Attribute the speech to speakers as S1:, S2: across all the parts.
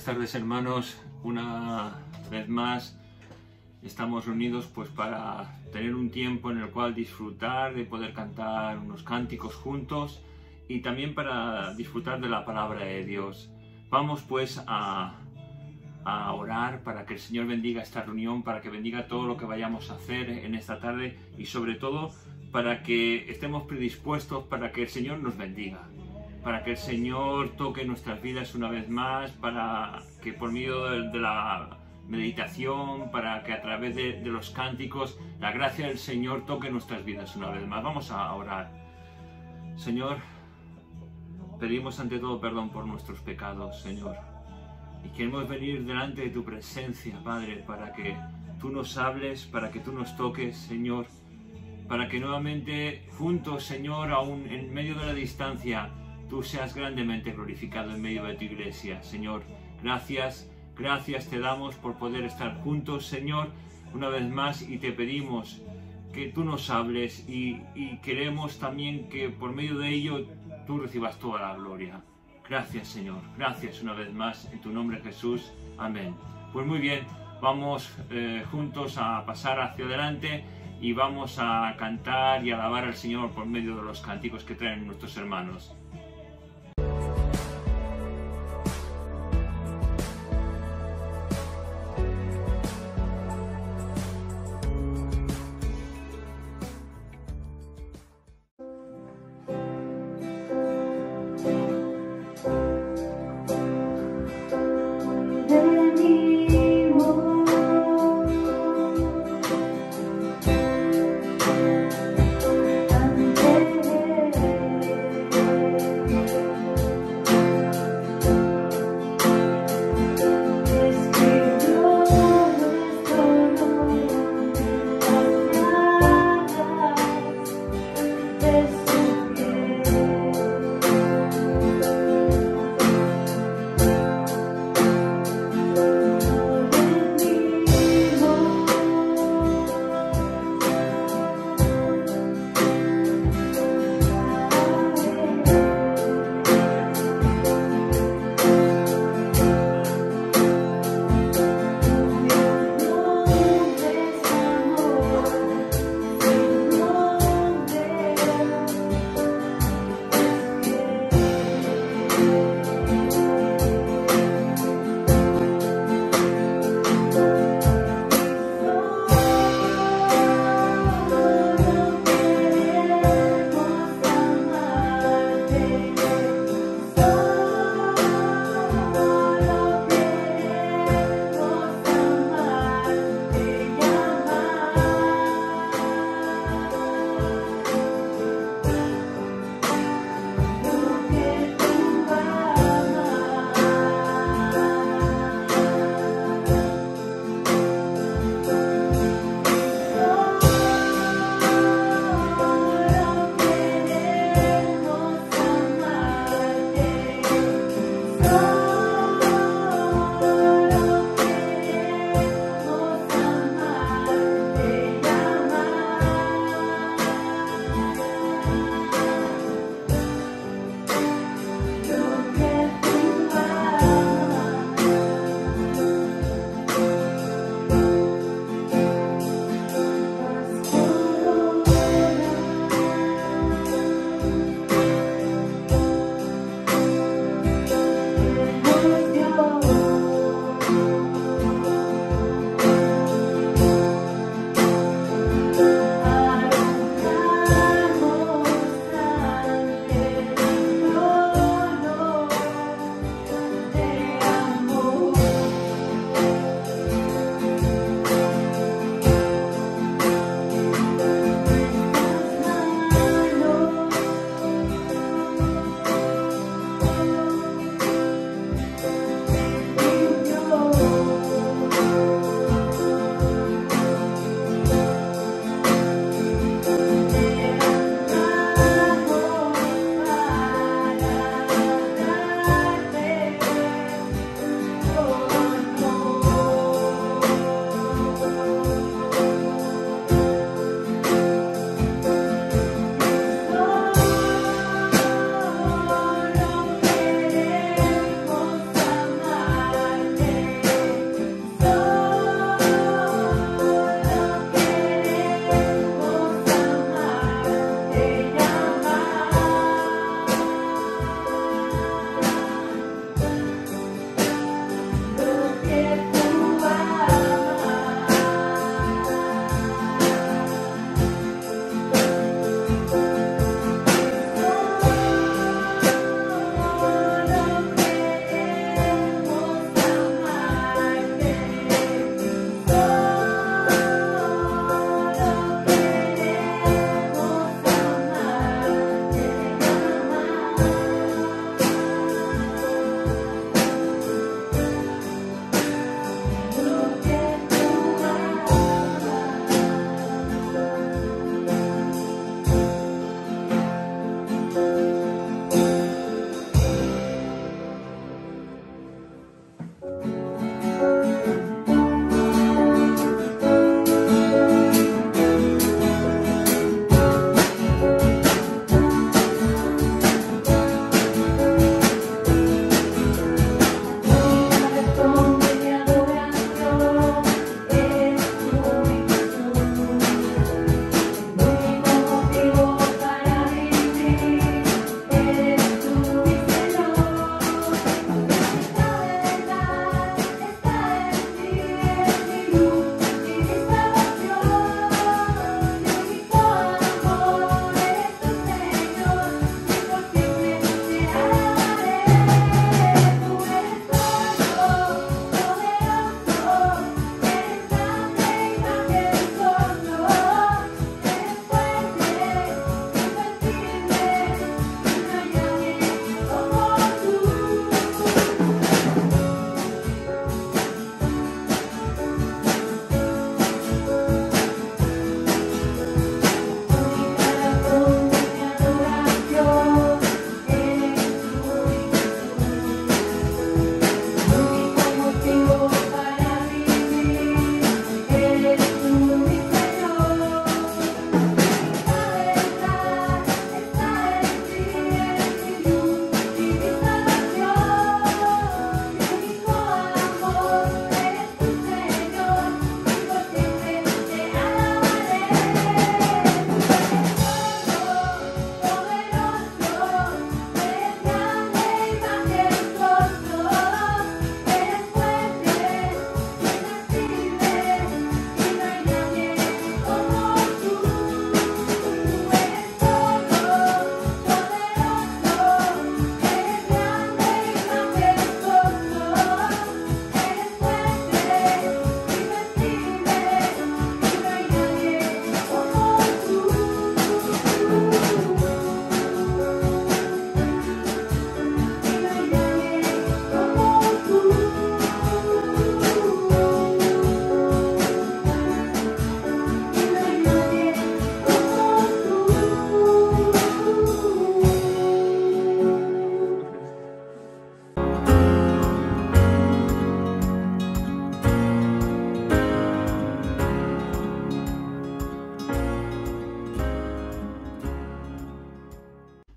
S1: tardes, hermanos. Una vez más estamos reunidos pues para tener un tiempo en el cual disfrutar de poder cantar unos cánticos juntos y también para disfrutar de la palabra de Dios. Vamos pues a orar para que el Señor bendiga esta reunión, para que bendiga todo lo que vayamos a hacer en esta tarde y sobre todo para que estemos predispuestos para que el Señor nos bendiga, para que el Señor toque nuestras vidas una vez más, para que por medio de la meditación, para que a través de los cánticos, la gracia del Señor toque nuestras vidas una vez más. Vamos a orar. Señor, pedimos ante todo perdón por nuestros pecados, Señor. Y queremos venir delante de tu presencia, Padre, para que tú nos hables, para que tú nos toques, Señor, para que nuevamente juntos, Señor, aún en medio de la distancia, tú seas grandemente glorificado en medio de tu iglesia. Señor, gracias te damos por poder estar juntos, Señor, una vez más, y te pedimos que tú nos hables y queremos también que por medio de ello tú recibas toda la gloria. Gracias, Señor, gracias una vez más, en tu nombre, Jesús, amén. Pues muy bien, vamos juntos a pasar hacia adelante y vamos a cantar y alabar al Señor por medio de los cánticos que traen nuestros hermanos.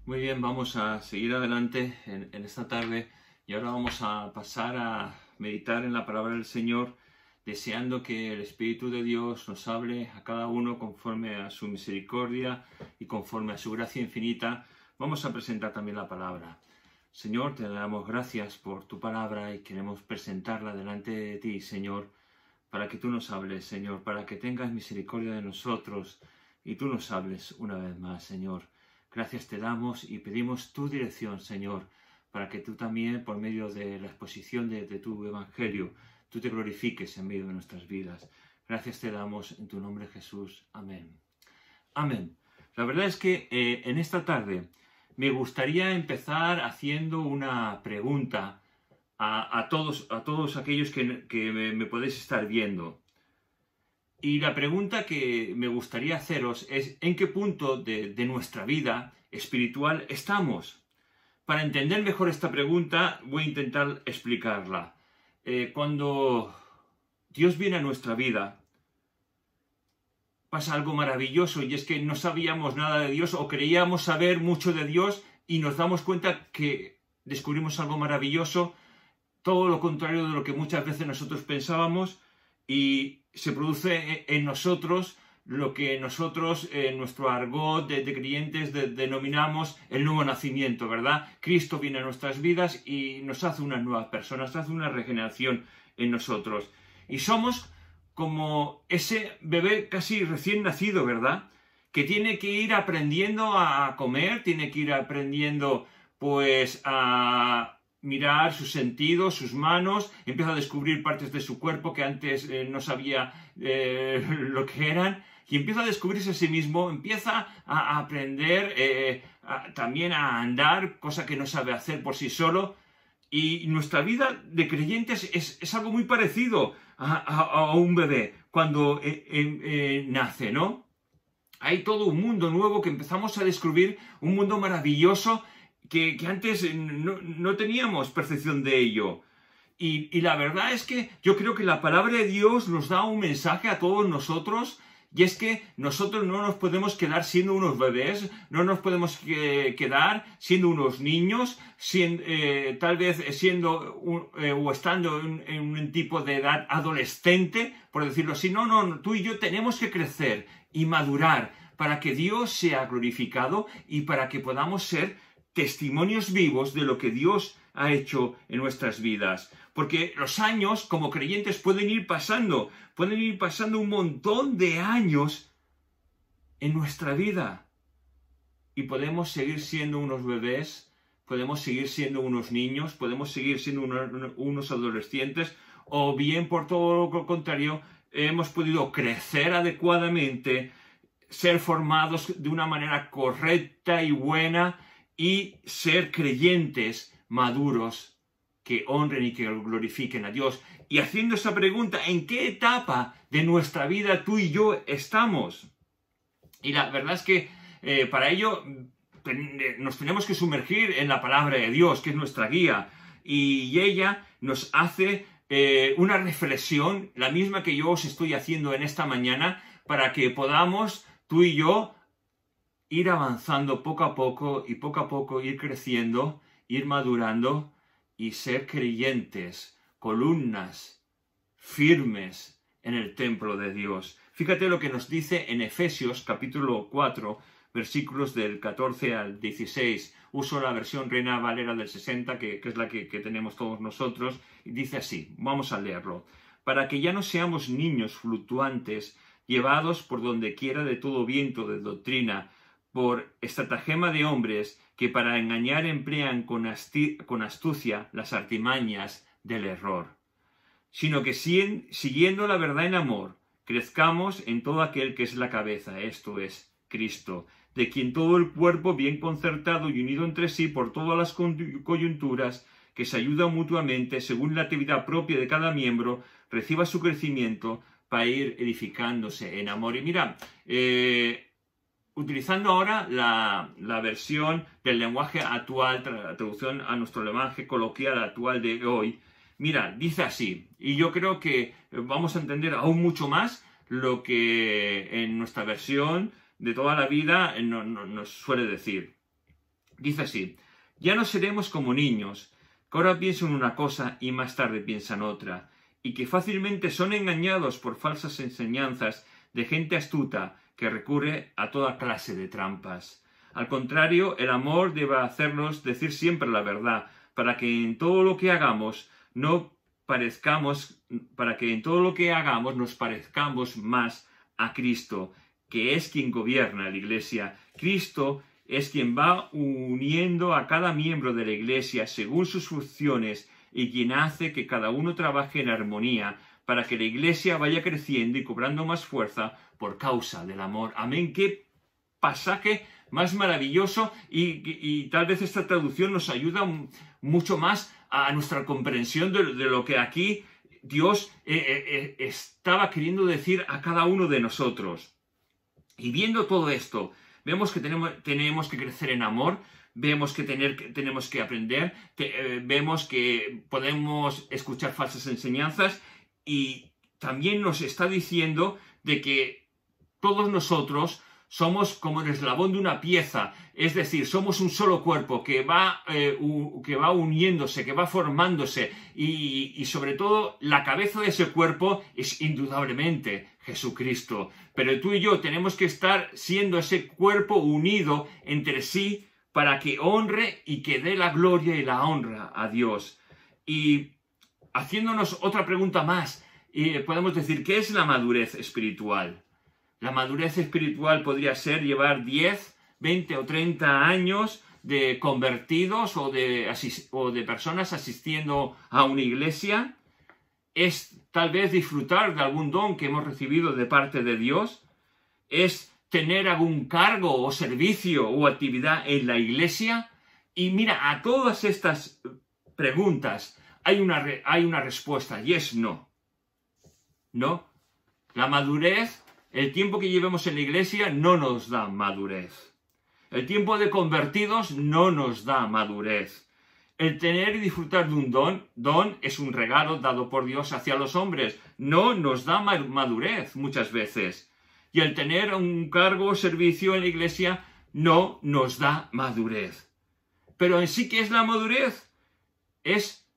S1: Muy bien, vamos a seguir adelante en esta tarde y ahora vamos a pasar a meditar en la palabra del Señor, deseando que el Espíritu de Dios nos hable a cada uno conforme a su misericordia y conforme a su gracia infinita. Vamos a presentar también la palabra. Señor, te damos gracias por tu palabra y queremos presentarla delante de ti, Señor, para que tú nos hables, Señor, para que tengas misericordia de nosotros y tú nos hables una vez más, Señor. Gracias te damos y pedimos tu dirección, Señor, para que tú también, por medio de la exposición de tu Evangelio, tú te glorifiques en medio de nuestras vidas. Gracias te damos en tu nombre, Jesús. Amén. Amén. La verdad es que en esta tarde me gustaría empezar haciendo una pregunta a todos aquellos que me podéis estar viendo. Y la pregunta que me gustaría haceros es ¿en qué punto de nuestra vida espiritual estamos? Para entender mejor esta pregunta voy a intentar explicarla. Cuando Dios viene a nuestra vida, pasa algo maravilloso y es que no sabíamos nada de Dios o creíamos saber mucho de Dios y nos damos cuenta que descubrimos algo maravilloso, todo lo contrario de lo que muchas veces nosotros pensábamos, y se produce en nosotros lo que nosotros, en nuestro argot de creyentes, denominamos el nuevo nacimiento, ¿verdad? Cristo viene a nuestras vidas y nos hace unas nuevas personas, hace una regeneración en nosotros. Y somos como ese bebé casi recién nacido, ¿verdad? Que tiene que ir aprendiendo a comer, tiene que ir aprendiendo, pues, a mirar sus sentidos, sus manos, empieza a descubrir partes de su cuerpo que antes no sabía lo que eran, y empieza a descubrirse a sí mismo, empieza a aprender también a andar, cosa que no sabe hacer por sí solo, y nuestra vida de creyentes es algo muy parecido a un bebé cuando nace, ¿no? Hay todo un mundo nuevo que empezamos a descubrir, un mundo maravilloso que antes no teníamos percepción de ello. Y la verdad es que yo creo que la palabra de Dios nos da un mensaje a todos nosotros, y es que nosotros no nos podemos quedar siendo unos bebés, no nos podemos quedar siendo unos niños, tal vez siendo o estando en un tipo de edad adolescente, por decirlo así. No, tú y yo tenemos que crecer y madurar para que Dios sea glorificado y para que podamos ser testimonios vivos de lo que Dios ha hecho en nuestras vidas. Porque los años como creyentes pueden ir pasando un montón de años en nuestra vida. Y podemos seguir siendo unos bebés, podemos seguir siendo unos niños, podemos seguir siendo unos adolescentes, o bien por todo lo contrario, hemos podido crecer adecuadamente, ser formados de una manera correcta y buena, y ser creyentes maduros que honren y que glorifiquen a Dios. Y haciendo esa pregunta, ¿en qué etapa de nuestra vida tú y yo estamos? Y la verdad es que para ello nos tenemos que sumergir en la palabra de Dios, que es nuestra guía. Y ella nos hace una reflexión, la misma que yo os estoy haciendo en esta mañana, para que podamos, tú y yo, ir avanzando poco a poco, ir creciendo, ir madurando y ser creyentes, columnas firmes en el templo de Dios. Fíjate lo que nos dice en Efesios capítulo 4, versículos del 14 al 16. Uso la versión Reina Valera del 60, que es la que tenemos todos nosotros, y dice así, vamos a leerlo. Para que ya no seamos niños fluctuantes, llevados por donde quiera de todo viento de doctrina, por estratagema de hombres que para engañar emplean con astucia las artimañas del error, sino que siguiendo la verdad en amor, crezcamos en todo aquel que es la cabeza, esto es, Cristo, de quien todo el cuerpo bien concertado y unido entre sí por todas las coyunturas, que se ayudan mutuamente según la actividad propia de cada miembro, reciba su crecimiento para ir edificándose en amor. Y mira, utilizando ahora la versión del lenguaje actual, la traducción a nuestro lenguaje coloquial actual de hoy, mira, dice así, y yo creo que vamos a entender aún mucho más lo que en nuestra versión de toda la vida nos suele decir. Dice así: ya no seremos como niños, que ahora piensan una cosa y más tarde piensan otra, y que fácilmente son engañados por falsas enseñanzas de gente astuta que recurre a toda clase de trampas. Al contrario, el amor debe hacernos decir siempre la verdad, para que en todo lo que hagamos nos parezcamos más a Cristo, que es quien gobierna la Iglesia. Cristo es quien va uniendo a cada miembro de la Iglesia según sus funciones y quien hace que cada uno trabaje en armonía para que la Iglesia vaya creciendo y cobrando más fuerza por causa del amor. Amén. Qué pasaje más maravilloso, y tal vez esta traducción nos ayuda mucho más a nuestra comprensión de lo que aquí Dios estaba queriendo decir a cada uno de nosotros. Y viendo todo esto, vemos que tenemos que crecer en amor, vemos que tenemos que aprender, vemos que podemos escuchar falsas enseñanzas, y también nos está diciendo de que todos nosotros somos como el eslabón de una pieza, es decir, somos un solo cuerpo que va uniéndose, que va formándose, y sobre todo la cabeza de ese cuerpo es indudablemente Jesucristo. Pero tú y yo tenemos que estar siendo ese cuerpo unido entre sí para que honre y que dé la gloria y la honra a Dios. Y haciéndonos otra pregunta más, podemos decir, ¿qué es la madurez espiritual? La madurez espiritual podría ser llevar 10, 20 o 30 años de convertidos o de personas asistiendo a una iglesia. Es tal vez disfrutar de algún don que hemos recibido de parte de Dios. Es tener algún cargo o servicio o actividad en la iglesia. Y mira, a todas estas preguntas hay una respuesta, y es no. No. La madurez, el tiempo que llevemos en la iglesia no nos da madurez. El tiempo de convertidos no nos da madurez. El tener y disfrutar de un don es un regalo dado por Dios hacia los hombres. No nos da madurez muchas veces. Y el tener un cargo o servicio en la iglesia no nos da madurez. Pero en sí, ¿qué es la madurez? Es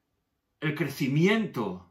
S1: el crecimiento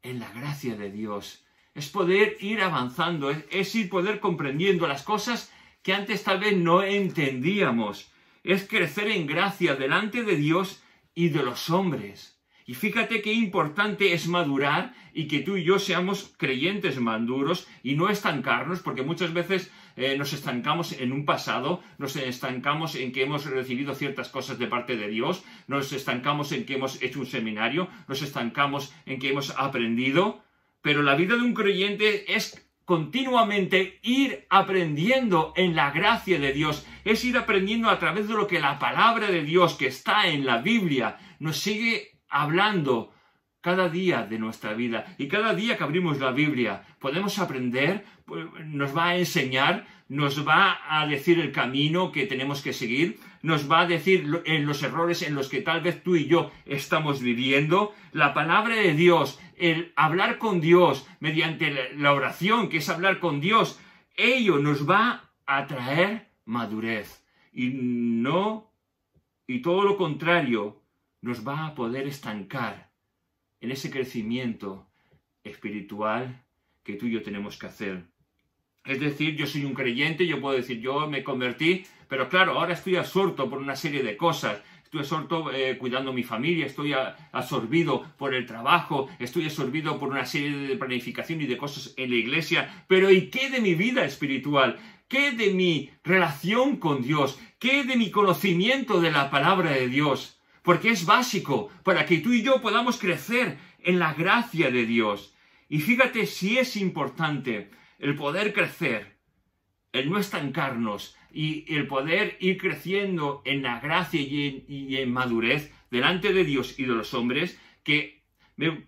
S1: en la gracia de Dios. Es poder ir avanzando, es ir poder comprendiendo las cosas que antes tal vez no entendíamos. Es crecer en gracia delante de Dios y de los hombres. Y fíjate qué importante es madurar y que tú y yo seamos creyentes maduros y no estancarnos, porque muchas veces nos estancamos en un pasado, nos estancamos en que hemos recibido ciertas cosas de parte de Dios, nos estancamos en que hemos hecho un seminario, nos estancamos en que hemos aprendido, pero la vida de un creyente es continuamente ir aprendiendo en la gracia de Dios, es ir aprendiendo a través de lo que la palabra de Dios que está en la Biblia nos sigue hablando cada día de nuestra vida. Y cada día que abrimos la Biblia podemos aprender, nos va a enseñar, nos va a decir el camino que tenemos que seguir, nos va a decir los errores en los que tal vez tú y yo estamos viviendo. La palabra de Dios, el hablar con Dios mediante la oración, que es hablar con Dios, ello nos va a traer madurez. Y todo lo contrario, nos va a poder estancar en ese crecimiento espiritual que tú y yo tenemos que hacer. Es decir, yo soy un creyente, yo puedo decir, yo me convertí, pero claro, ahora estoy absorto por una serie de cosas. Estoy absorto cuidando a mi familia, estoy absorbido por el trabajo, estoy absorbido por una serie de planificación y de cosas en la iglesia. Pero ¿y qué de mi vida espiritual? ¿Qué de mi relación con Dios? ¿Qué de mi conocimiento de la palabra de Dios? Porque es básico para que tú y yo podamos crecer en la gracia de Dios. Y fíjate si es importante el poder crecer, el no estancarnos y el poder ir creciendo en la gracia y en madurez delante de Dios y de los hombres, que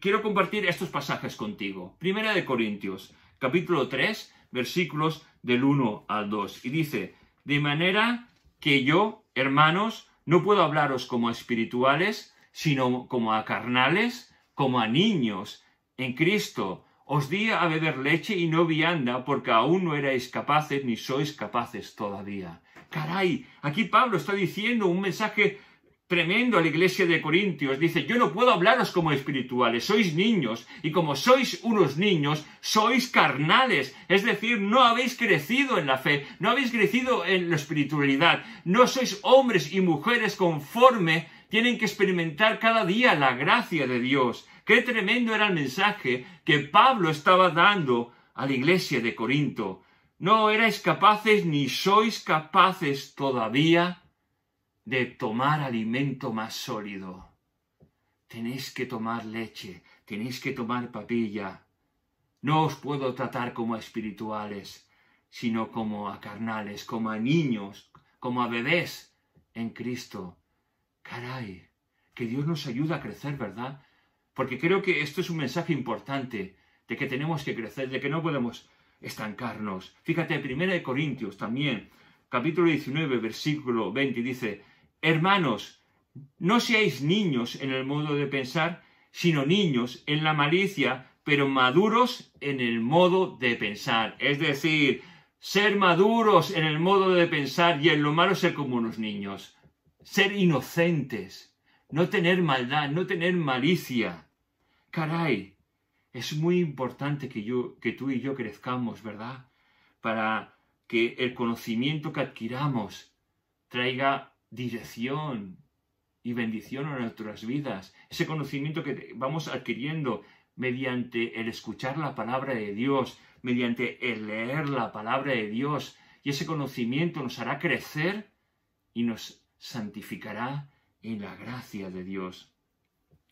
S1: quiero compartir estos pasajes contigo. Primera de Corintios, capítulo 3, versículos del 1 al 2. Y dice, de manera que yo, hermanos, no puedo hablaros como a espirituales, sino como a carnales, como a niños en Cristo. Os di a beber leche y no vianda, porque aún no erais capaces ni sois capaces todavía. Caray, aquí Pablo está diciendo un mensaje tremendo a la iglesia de Corintios. Dice, yo no puedo hablaros como espirituales, sois niños, y como sois unos niños, sois carnales. Es decir, no habéis crecido en la fe, no habéis crecido en la espiritualidad, no sois hombres y mujeres conforme tienen que experimentar cada día la gracia de Dios. Qué tremendo era el mensaje que Pablo estaba dando a la iglesia de Corinto. No erais capaces ni sois capaces todavía de tomar alimento más sólido. Tenéis que tomar leche, tenéis que tomar papilla. No os puedo tratar como a espirituales, sino como a carnales, como a niños, como a bebés en Cristo. Caray, que Dios nos ayuda a crecer, ¿verdad? Porque creo que esto es un mensaje importante, de que tenemos que crecer, de que no podemos estancarnos. Fíjate, 1 Corintios también, capítulo 19, versículo 20, dice, hermanos, no seáis niños en el modo de pensar, sino niños en la malicia, pero maduros en el modo de pensar. Es decir, ser maduros en el modo de pensar y en lo malo ser como unos niños. Ser inocentes, no tener maldad, no tener malicia. Caray, es muy importante que tú y yo crezcamos, ¿verdad? Para que el conocimiento que adquiramos traiga dirección y bendición a nuestras vidas. Ese conocimiento que vamos adquiriendo mediante el escuchar la palabra de Dios, mediante el leer la palabra de Dios. Y ese conocimiento nos hará crecer y nos santificará en la gracia de Dios.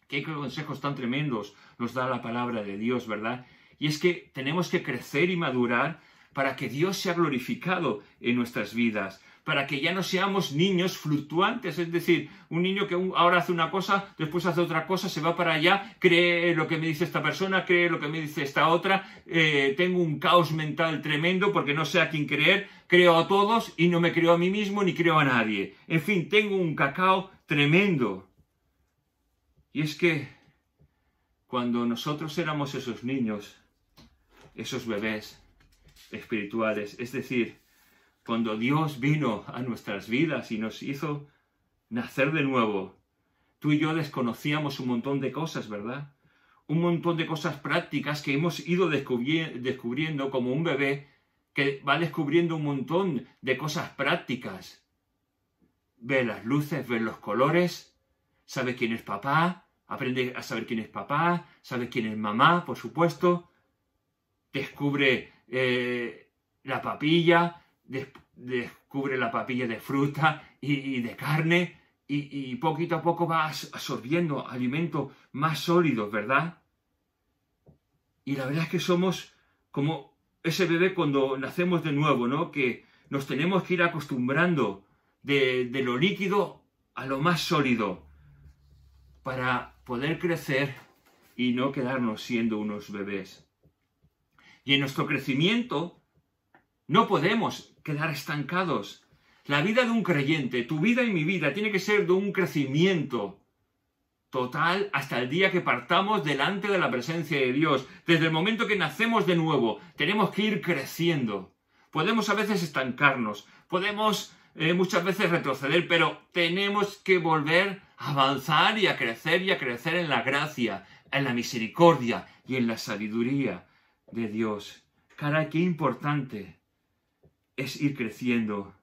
S1: Qué consejos tan tremendos nos da la palabra de Dios, ¿verdad? Y es que tenemos que crecer y madurar para que Dios sea glorificado en nuestras vidas, para que ya no seamos niños fluctuantes, es decir, un niño que ahora hace una cosa, después hace otra cosa, se va para allá, cree lo que me dice esta persona, cree lo que me dice esta otra, tengo un caos mental tremendo porque no sé a quién creer, creo a todos y no me creo a mí mismo ni creo a nadie. En fin, tengo un cacao tremendo. Y es que cuando nosotros éramos esos niños, esos bebés espirituales, es decir, cuando Dios vino a nuestras vidas y nos hizo nacer de nuevo, tú y yo desconocíamos un montón de cosas, ¿verdad? Un montón de cosas prácticas que hemos ido descubriendo como un bebé que va descubriendo un montón de cosas prácticas. Ve las luces, ve los colores, sabe quién es papá, aprende a saber quién es papá, sabe quién es mamá, por supuesto, descubre la papilla, descubre la papilla de fruta y de carne y poquito a poco va absorbiendo alimentos más sólidos, ¿verdad? Y la verdad es que somos como ese bebé cuando nacemos de nuevo, ¿no? Que nos tenemos que ir acostumbrando de lo líquido a lo más sólido para poder crecer y no quedarnos siendo unos bebés. Y en nuestro crecimiento no podemos quedar estancados. La vida de un creyente, tu vida y mi vida, tiene que ser de un crecimiento total hasta el día que partamos delante de la presencia de Dios. Desde el momento que nacemos de nuevo, tenemos que ir creciendo. Podemos a veces estancarnos, podemos muchas veces retroceder, pero tenemos que volver a avanzar y a crecer en la gracia, en la misericordia y en la sabiduría de Dios. Caray, qué importante es ir creciendo.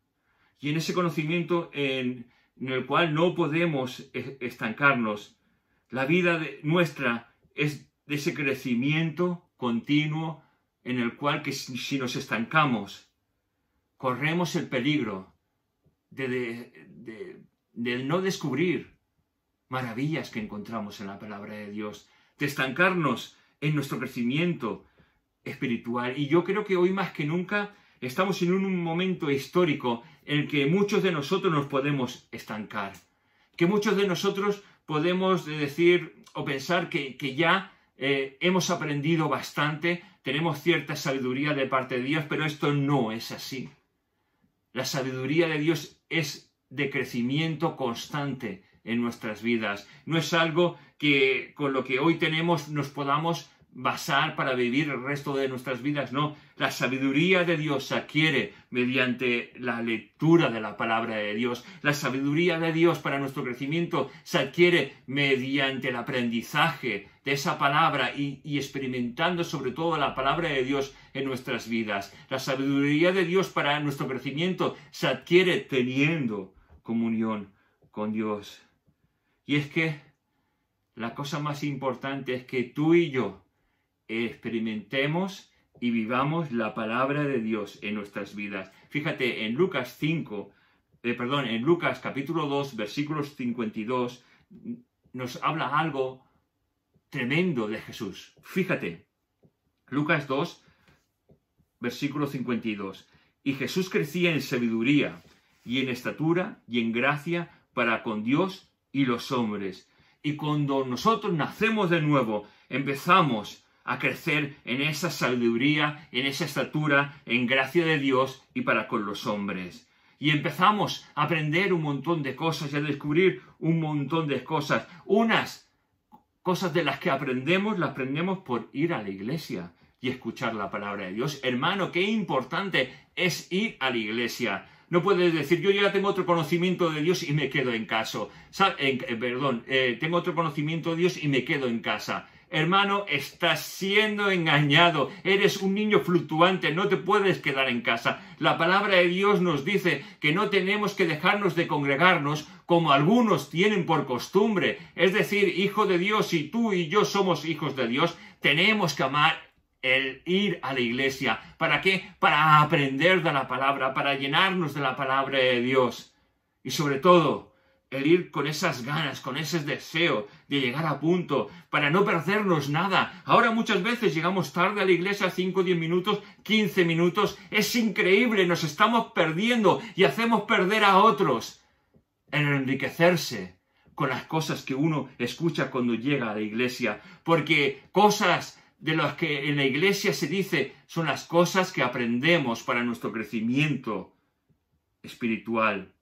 S1: Y en ese conocimiento en el cual no podemos estancarnos, la vida nuestra es de ese crecimiento continuo en el cual que si nos estancamos, corremos el peligro de no descubrir maravillas que encontramos en la palabra de Dios, de estancarnos en nuestro crecimiento espiritual. Y yo creo que hoy más que nunca estamos en un momento histórico en el que muchos de nosotros nos podemos estancar, que muchos de nosotros podemos decir o pensar que ya hemos aprendido bastante, tenemos cierta sabiduría de parte de Dios, pero esto no es así. La sabiduría de Dios es de crecimiento constante en nuestras vidas. No es algo que con lo que hoy tenemos nos podamos basar para vivir el resto de nuestras vidas. No, la sabiduría de Dios se adquiere mediante la lectura de la palabra de Dios. La sabiduría de Dios para nuestro crecimiento se adquiere mediante el aprendizaje de esa palabra y experimentando sobre todo la palabra de Dios en nuestras vidas. La sabiduría de Dios para nuestro crecimiento se adquiere teniendo comunión con Dios. Y es que la cosa más importante es que tú y yo experimentemos y vivamos la palabra de Dios en nuestras vidas. Fíjate, en Lucas capítulo 2, versículos 52, nos habla algo tremendo de Jesús. Fíjate, Lucas 2, versículo 52. Y Jesús crecía en sabiduría y en estatura y en gracia para con Dios y los hombres. Y cuando nosotros nacemos de nuevo, empezamos a crecer en esa sabiduría, en esa estatura, en gracia de Dios y para con los hombres. Y empezamos a aprender un montón de cosas y a descubrir un montón de cosas. Unas cosas de las que aprendemos, las aprendemos por ir a la iglesia y escuchar la palabra de Dios. Hermano, qué importante es ir a la iglesia. No puedes decir, yo ya tengo otro conocimiento de Dios y me quedo en casa. Tengo otro conocimiento de Dios y me quedo en casa. Hermano, estás siendo engañado. Eres un niño fluctuante, no te puedes quedar en casa. La palabra de Dios nos dice que no tenemos que dejarnos de congregarnos como algunos tienen por costumbre. Es decir, hijo de Dios, si tú y yo somos hijos de Dios, tenemos que amar el ir a la iglesia. ¿Para qué? Para aprender de la palabra, para llenarnos de la palabra de Dios. Y sobre todo, el ir con esas ganas, con ese deseo de llegar a punto, para no perdernos nada. Ahora muchas veces llegamos tarde a la iglesia, 5, 10 minutos, 15 minutos. Es increíble, nos estamos perdiendo y hacemos perder a otros en enriquecerse con las cosas que uno escucha cuando llega a la iglesia. Porque cosas de las que en la iglesia se dice son las cosas que aprendemos para nuestro crecimiento espiritual.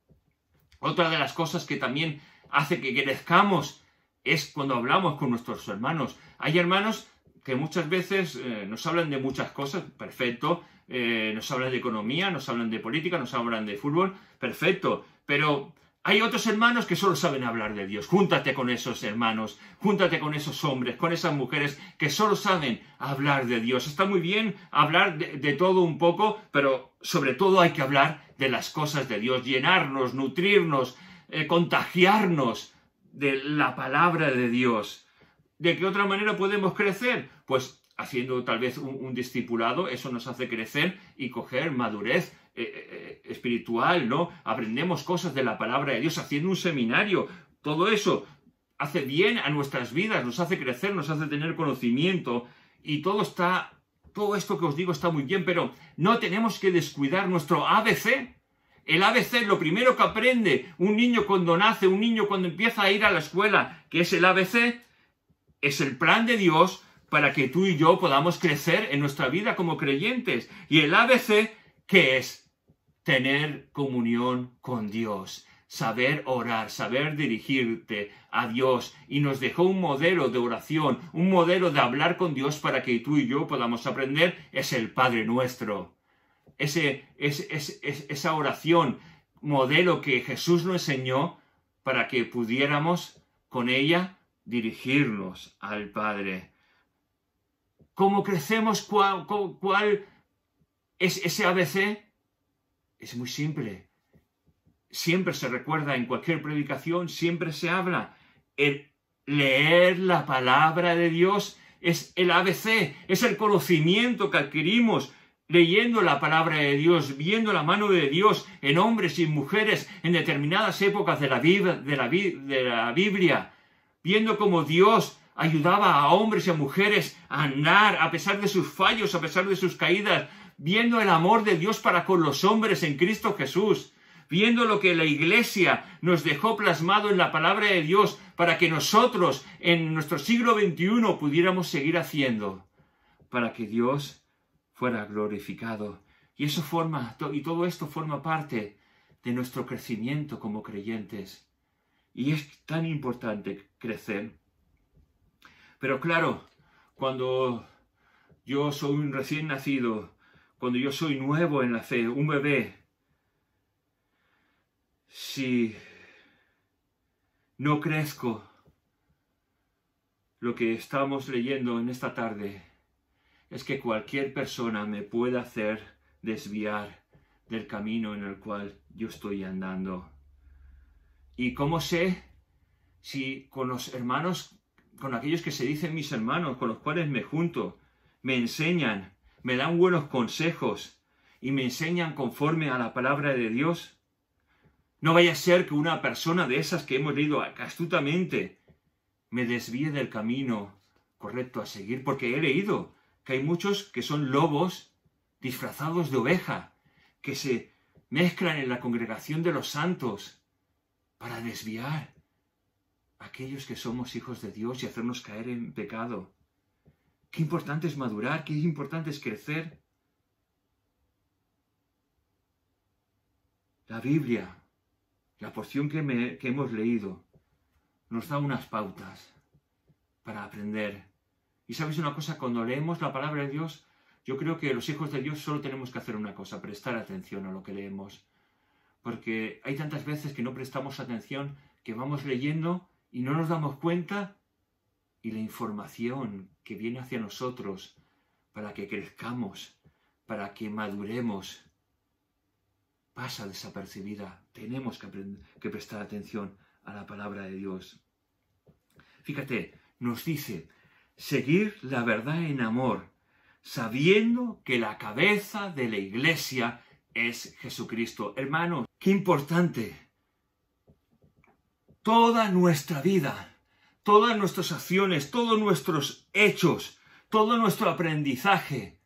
S1: Otra de las cosas que también hace que crezcamos es cuando hablamos con nuestros hermanos. Hay hermanos que muchas veces nos hablan de muchas cosas, perfecto, nos hablan de economía, nos hablan de política, nos hablan de fútbol, perfecto, pero hay otros hermanos que solo saben hablar de Dios. Júntate con esos hermanos, júntate con esos hombres, con esas mujeres que solo saben hablar de Dios. Está muy bien hablar de todo un poco, pero sobre todo hay que hablar de las cosas de Dios, llenarnos, nutrirnos, contagiarnos de la palabra de Dios. ¿De qué otra manera podemos crecer? Pues haciendo tal vez un discipulado, eso nos hace crecer y coger madurez espiritual, ¿no? Aprendemos cosas de la palabra de Dios haciendo un seminario. Todo eso hace bien a nuestras vidas, nos hace crecer, nos hace tener conocimiento y todo esto que os digo está muy bien, pero no tenemos que descuidar nuestro ABC. El ABC es lo primero que aprende un niño cuando nace, un niño cuando empieza a ir a la escuela, que es el ABC, es el plan de Dios para que tú y yo podamos crecer en nuestra vida como creyentes. Y el ABC, ¿qué es? Tener comunión con Dios, saber orar, saber dirigirte a Dios. Y nos dejó un modelo de oración, un modelo de hablar con Dios para que tú y yo podamos aprender, es el Padre Nuestro. Esa oración, modelo que Jesús nos enseñó para que pudiéramos con ella dirigirnos al Padre. ¿Cómo crecemos? ¿Cuál es ese ABC? Es muy simple. Siempre se recuerda en cualquier predicación, siempre se habla. El leer la palabra de Dios es el ABC, es el conocimiento que adquirimos leyendo la palabra de Dios, viendo la mano de Dios en hombres y mujeres en determinadas épocas de la Biblia, viendo cómo Dios ayudaba a hombres y a mujeres a andar a pesar de sus fallos, a pesar de sus caídas, viendo el amor de Dios para con los hombres en Cristo Jesús, viendo lo que la Iglesia nos dejó plasmado en la palabra de Dios para que nosotros en nuestro siglo XXI pudiéramos seguir haciendo, para que Dios fuera glorificado. Y todo esto forma parte de nuestro crecimiento como creyentes. Y es tan importante crecer. Pero claro, cuando yo soy un recién nacido, cuando yo soy nuevo en la fe, un bebé, si no crezco, lo que estamos leyendo en esta tarde es que cualquier persona me puede hacer desviar del camino en el cual yo estoy andando. ¿Y cómo sé si con los hermanos, con aquellos que se dicen mis hermanos, con los cuales me junto, me enseñan, me dan buenos consejos y me enseñan conforme a la palabra de Dios? No vaya a ser que una persona de esas que hemos leído astutamente me desvíe del camino correcto a seguir, porque he leído que hay muchos que son lobos disfrazados de oveja, que se mezclan en la congregación de los santos para desviar a aquellos que somos hijos de Dios y hacernos caer en pecado. Qué importante es madurar, qué importante es crecer. La Biblia, la porción que hemos leído, nos da unas pautas para aprender. Y sabes una cosa, cuando leemos la palabra de Dios, yo creo que los hijos de Dios solo tenemos que hacer una cosa, prestar atención a lo que leemos. Porque hay tantas veces que no prestamos atención, que vamos leyendo y no nos damos cuenta, y la información que viene hacia nosotros para que crezcamos, para que maduremos, pasa desapercibida. Tenemos que prestar atención a la palabra de Dios. Fíjate, nos dice, seguir la verdad en amor, sabiendo que la cabeza de la iglesia es Jesucristo. Hermanos, qué importante. Toda nuestra vida, todas nuestras acciones, todos nuestros hechos, todo nuestro aprendizaje,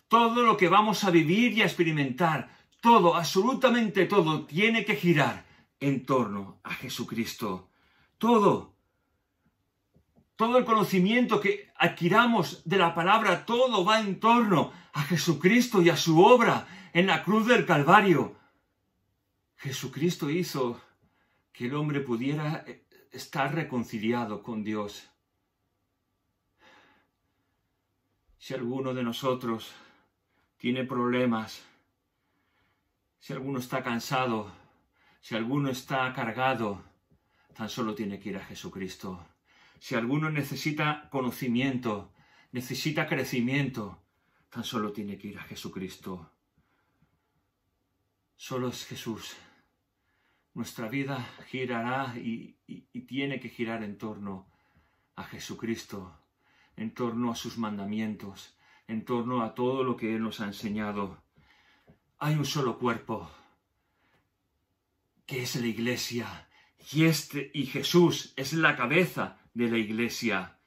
S1: todo lo que vamos a vivir y a experimentar, todo, absolutamente todo, tiene que girar en torno a Jesucristo. Todo el conocimiento que adquiramos de la palabra, todo va en torno a Jesucristo y a su obra en la cruz del Calvario. Jesucristo hizo que el hombre pudiera estar reconciliado con Dios. Si alguno de nosotros tiene problemas, si alguno está cansado, si alguno está cargado, tan solo tiene que ir a Jesucristo. Si alguno necesita conocimiento, necesita crecimiento, tan solo tiene que ir a Jesucristo. Solo es Jesús. Nuestra vida girará y tiene que girar en torno a Jesucristo, en torno a sus mandamientos, en torno a todo lo que Él nos ha enseñado. Hay un solo cuerpo, que es la Iglesia, y Jesús es la cabeza de la Iglesia.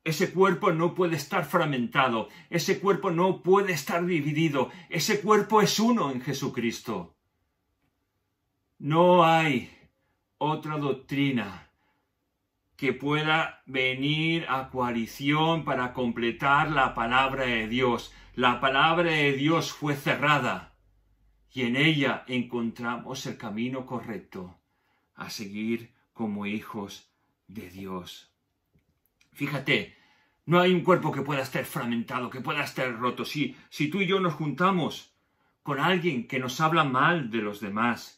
S1: Ese cuerpo no puede estar fragmentado, ese cuerpo no puede estar dividido, ese cuerpo es uno en Jesucristo. No hay otra doctrina que pueda venir a coalición para completar la palabra de Dios. La palabra de Dios fue cerrada y en ella encontramos el camino correcto a seguir como hijos de Dios. Fíjate, no hay un cuerpo que pueda estar fragmentado, que pueda estar roto. Si tú y yo nos juntamos con alguien que nos habla mal de los demás,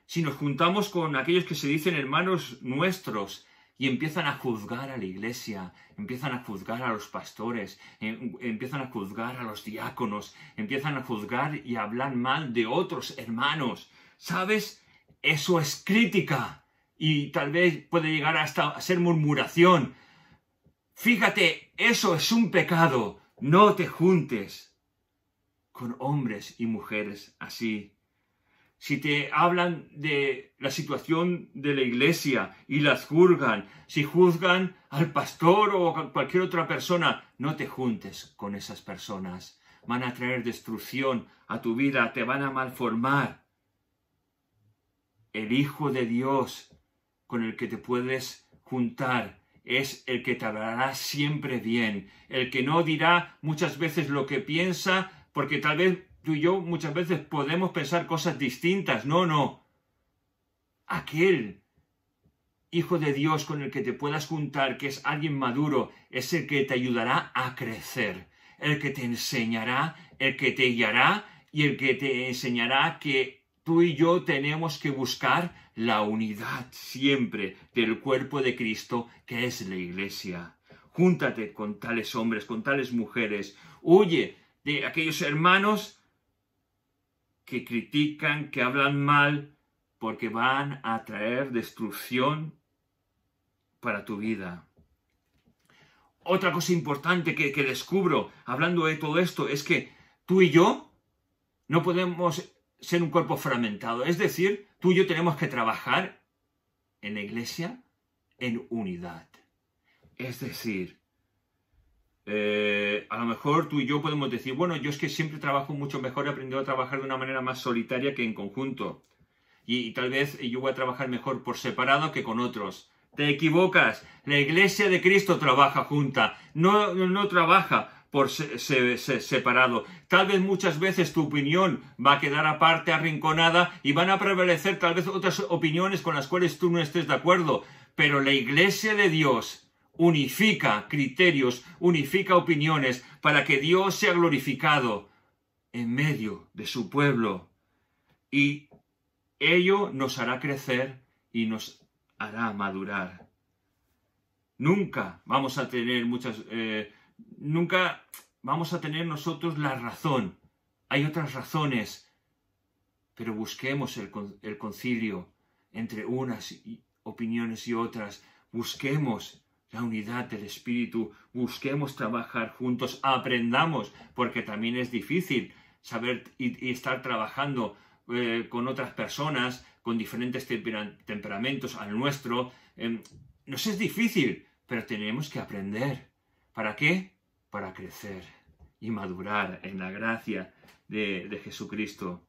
S1: si nos juntamos con aquellos que se dicen hermanos nuestros y empiezan a juzgar a la iglesia, empiezan a juzgar a los pastores, empiezan a juzgar a los diáconos, empiezan a juzgar y a hablar mal de otros hermanos, ¿sabes? Eso es crítica y tal vez puede llegar hasta a ser murmuración. Fíjate, eso es un pecado. No te juntes con hombres y mujeres así. Si te hablan de la situación de la iglesia y las juzgan, si juzgan al pastor o a cualquier otra persona, no te juntes con esas personas. Van a traer destrucción a tu vida, te van a malformar. El Hijo de Dios con el que te puedes juntar es el que te hablará siempre bien, el que no dirá muchas veces lo que piensa, porque tal vez tú y yo muchas veces podemos pensar cosas distintas. No. Aquel hijo de Dios con el que te puedas juntar, que es alguien maduro, es el que te ayudará a crecer, el que te enseñará, el que te guiará y el que te enseñará que tú y yo tenemos que buscar la unidad siempre del cuerpo de Cristo, que es la Iglesia. Júntate con tales hombres, con tales mujeres. Huye de aquellos hermanos que critican, que hablan mal, porque van a traer destrucción para tu vida. Otra cosa importante que descubro hablando de todo esto es que tú y yo no podemos ser un cuerpo fragmentado. Es decir, tú y yo tenemos que trabajar en la iglesia en unidad. Es decir, a lo mejor tú y yo podemos decir, bueno, yo es que siempre trabajo mucho mejor, he aprendido a trabajar de una manera más solitaria que en conjunto. Y tal vez yo voy a trabajar mejor por separado que con otros. Te equivocas. La Iglesia de Cristo trabaja junta. No trabaja por separado. Tal vez muchas veces tu opinión va a quedar aparte, arrinconada, y van a prevalecer tal vez otras opiniones con las cuales tú no estés de acuerdo. Pero la Iglesia de Dios unifica criterios, unifica opiniones para que Dios sea glorificado en medio de su pueblo. Y ello nos hará crecer y nos hará madurar. Nunca vamos a tener nunca vamos a tener nosotros la razón. Hay otras razones, pero busquemos el concilio entre unas opiniones y otras. Busquemos la unidad del Espíritu, busquemos trabajar juntos, aprendamos, porque también es difícil saber y estar trabajando con otras personas, con diferentes temperamentos al nuestro. Nos es difícil, pero tenemos que aprender. ¿Para qué? Para crecer y madurar en la gracia de Jesucristo.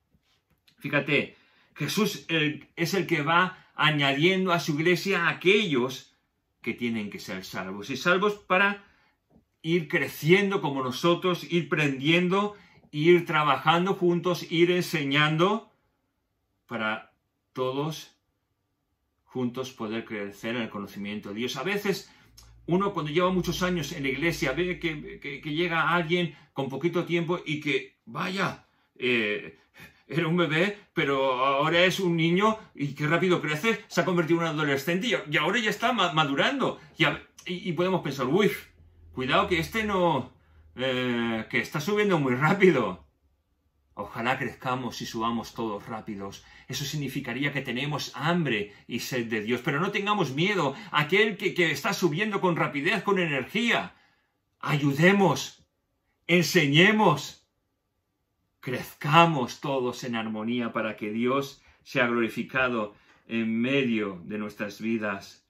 S1: Fíjate, Jesús es el que va añadiendo a su iglesia a aquellos que tienen que ser salvos. Y salvos para ir creciendo como nosotros, ir aprendiendo, ir trabajando juntos, ir enseñando, para todos juntos poder crecer en el conocimiento de Dios. A veces uno, cuando lleva muchos años en la iglesia, ve que llega alguien con poquito tiempo y que, vaya, era un bebé, pero ahora es un niño y qué rápido crece, se ha convertido en un adolescente y ahora ya está madurando. Y podemos pensar, uy, cuidado que que está subiendo muy rápido. Ojalá crezcamos y subamos todos rápidos. Eso significaría que tenemos hambre y sed de Dios. Pero no tengamos miedo. Aquel que está subiendo con rapidez, con energía. Ayudemos. Enseñemos. Crezcamos todos en armonía para que Dios sea glorificado en medio de nuestras vidas.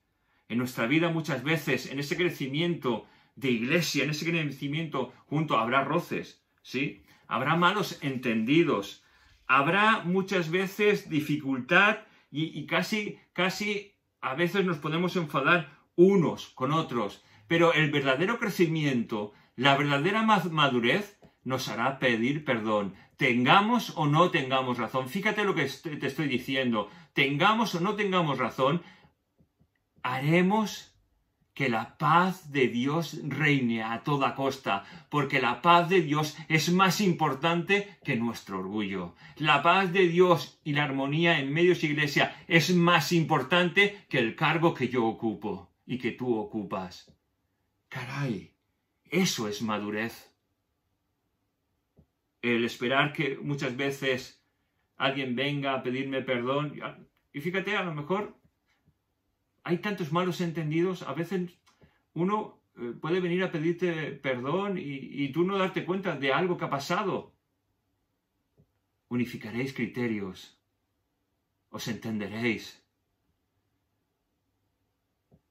S1: En nuestra vida muchas veces, en ese crecimiento de iglesia, en ese crecimiento junto, habrá roces, ¿sí? Habrá malos entendidos, habrá muchas veces dificultad y casi a veces nos podemos enfadar unos con otros. Pero el verdadero crecimiento, la verdadera madurez nos hará pedir perdón. Tengamos o no tengamos razón. Fíjate lo que te estoy diciendo. Tengamos o no tengamos razón, haremos que la paz de Dios reine a toda costa, porque la paz de Dios es más importante que nuestro orgullo. La paz de Dios y la armonía en medio de su iglesia es más importante que el cargo que yo ocupo y que tú ocupas. Caray, eso es madurez. El esperar que muchas veces alguien venga a pedirme perdón, y fíjate, a lo mejor hay tantos malos entendidos, a veces uno puede venir a pedirte perdón y tú no darte cuenta de algo que ha pasado. Unificaréis criterios, os entenderéis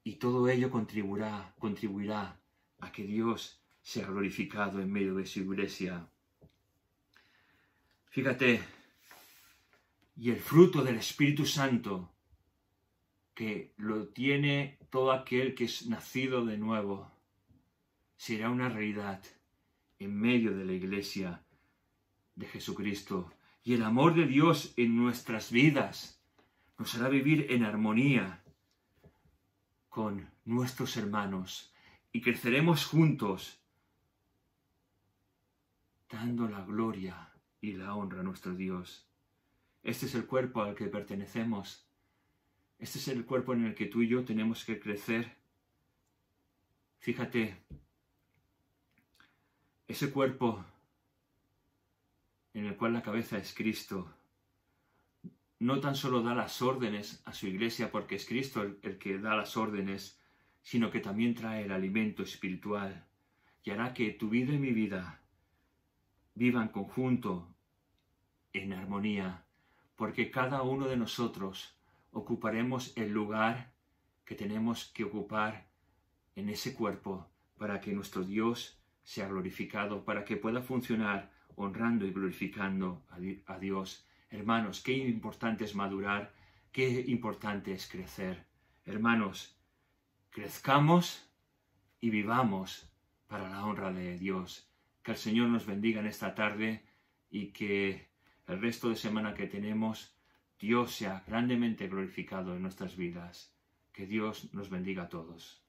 S1: y todo ello contribuirá a que Dios sea glorificado en medio de su iglesia. Fíjate, y el fruto del Espíritu Santo, que lo tiene todo aquel que es nacido de nuevo, será una realidad en medio de la iglesia de Jesucristo. Y el amor de Dios en nuestras vidas nos hará vivir en armonía, con nuestros hermanos y creceremos juntos, dando la gloria y la honra a nuestro Dios. Este es el cuerpo al que pertenecemos. Este es el cuerpo en el que tú y yo tenemos que crecer. Fíjate, ese cuerpo en el cual la cabeza es Cristo, no tan solo da las órdenes a su iglesia porque es Cristo el que da las órdenes, sino que también trae el alimento espiritual y hará que tu vida y mi vida vivan en conjunto, en armonía, porque cada uno de nosotros ocuparemos el lugar que tenemos que ocupar en ese cuerpo para que nuestro Dios sea glorificado, para que pueda funcionar honrando y glorificando a Dios. Hermanos, qué importante es madurar, qué importante es crecer. Hermanos, crezcamos y vivamos para la honra de Dios. Que el Señor nos bendiga en esta tarde y que el resto de semana que tenemos, Dios sea grandemente glorificado en nuestras vidas. Que Dios nos bendiga a todos.